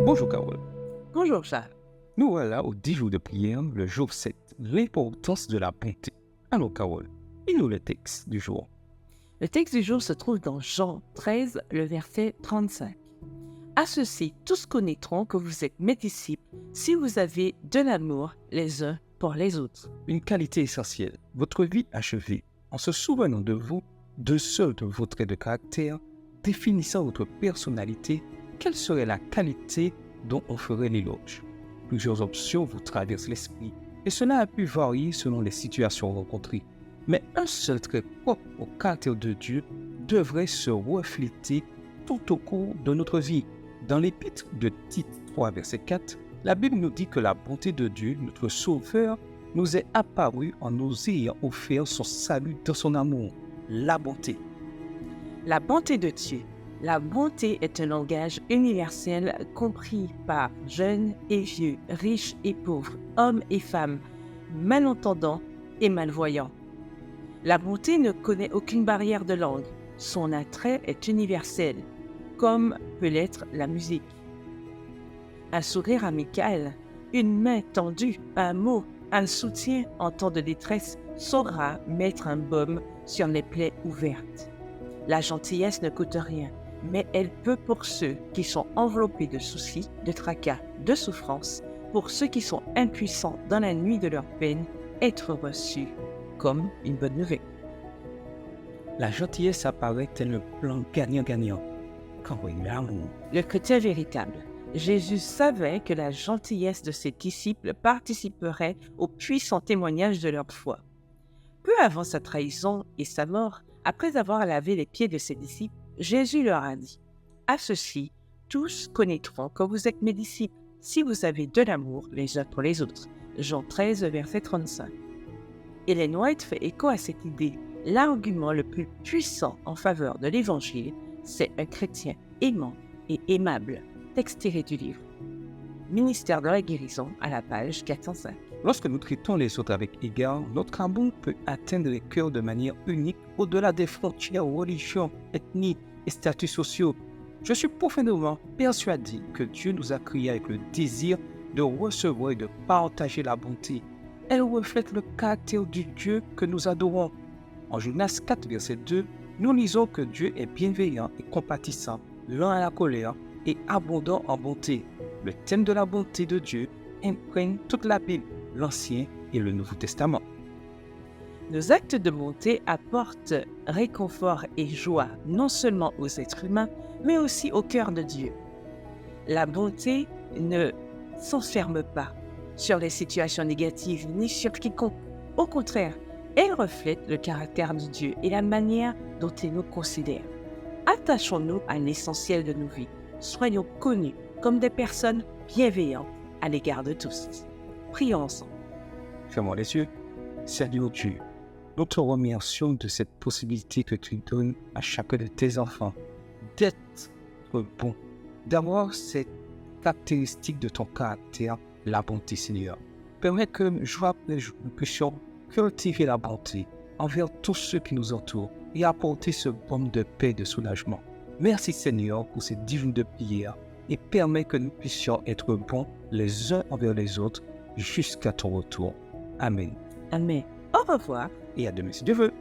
Bonjour Carole. Bonjour Charles. Nous voilà au 10 jours de prière, le jour 7, l'importance de la bonté. Alors Carole, lis-nous le texte du jour. Le texte du jour se trouve dans Jean 13, le verset 35. À ceci, tous connaîtront que vous êtes mes disciples si vous avez de l'amour les uns pour les autres. Une qualité essentielle, votre vie achevée, en se souvenant de vous, de ceux de vos traits de caractère, définissant votre personnalité, quelle serait la qualité dont on ferait l'éloge? Plusieurs options vous traversent l'esprit, et cela a pu varier selon les situations rencontrées. Mais un seul trait propre au caractère de Dieu devrait se refléter tout au cours de notre vie. Dans l'épître de Tite 3, verset 4, la Bible nous dit que la bonté de Dieu, notre Sauveur, nous est apparue en nous ayant offert son salut dans son amour. La bonté. La bonté de Dieu. La bonté est un langage universel compris par jeunes et vieux, riches et pauvres, hommes et femmes, malentendants et malvoyants. La bonté ne connaît aucune barrière de langue. Son attrait est universel, comme peut l'être la musique. Un sourire amical, une main tendue, un mot, un soutien en temps de détresse saura mettre un baume sur les plaies ouvertes. La gentillesse ne coûte rien, mais elle peut pour ceux qui sont enveloppés de soucis, de tracas, de souffrances, pour ceux qui sont impuissants dans la nuit de leur peine, être reçue comme une bonne nouvelle. La gentillesse apparaît tel un plan gagnant-gagnant. Quand on est l'amour. Le chrétien véritable. Jésus savait que la gentillesse de ses disciples participerait au puissant témoignage de leur foi. Peu avant sa trahison et sa mort, après avoir lavé les pieds de ses disciples, Jésus leur a dit « À ceci, tous connaîtront que vous êtes mes disciples, si vous avez de l'amour les uns pour les autres. » Jean 13, verset 35. Ellen White fait écho à cette idée. L'argument le plus puissant en faveur de l'Évangile, c'est un chrétien aimant et aimable. Texte tiré du livre Ministère de la guérison à la page 405. Lorsque nous traitons les autres avec égard, notre amour peut atteindre les cœurs de manière unique au-delà des frontières, religions, ethnies et statuts sociaux. Je suis profondément persuadé que Dieu nous a créés avec le désir de recevoir et de partager la bonté. Elle reflète le caractère du Dieu que nous adorons. En Jonas 4, verset 2, nous lisons que Dieu est bienveillant et compatissant, lent à la colère et abondant en bonté. Le thème de la bonté de Dieu imprègne toute la Bible, l'Ancien et le Nouveau Testament. Nos actes de bonté apportent réconfort et joie non seulement aux êtres humains, mais aussi au cœur de Dieu. La bonté ne s'enferme pas sur les situations négatives ni sur quiconque. Au contraire, elle reflète le caractère de Dieu et la manière dont il nous considère. Attachons-nous à l'essentiel de nos vies. Soyons connus comme des personnes bienveillantes à l'égard de tous. Prions ensemble. Fermons les yeux. Seigneur Dieu, nous te remercions de cette possibilité que tu donnes à chacun de tes enfants d'être bon, d'avoir cette caractéristique de ton caractère, la bonté, Seigneur. Permets que jour après jour, nous puissions cultiver la bonté envers tous ceux qui nous entourent et apporter ce baume de paix et de soulagement. Merci Seigneur pour ces 10 jours de prière et permets que nous puissions être bons les uns envers les autres jusqu'à ton retour. Amen. Amen. Au revoir. Et à demain si Dieu veut.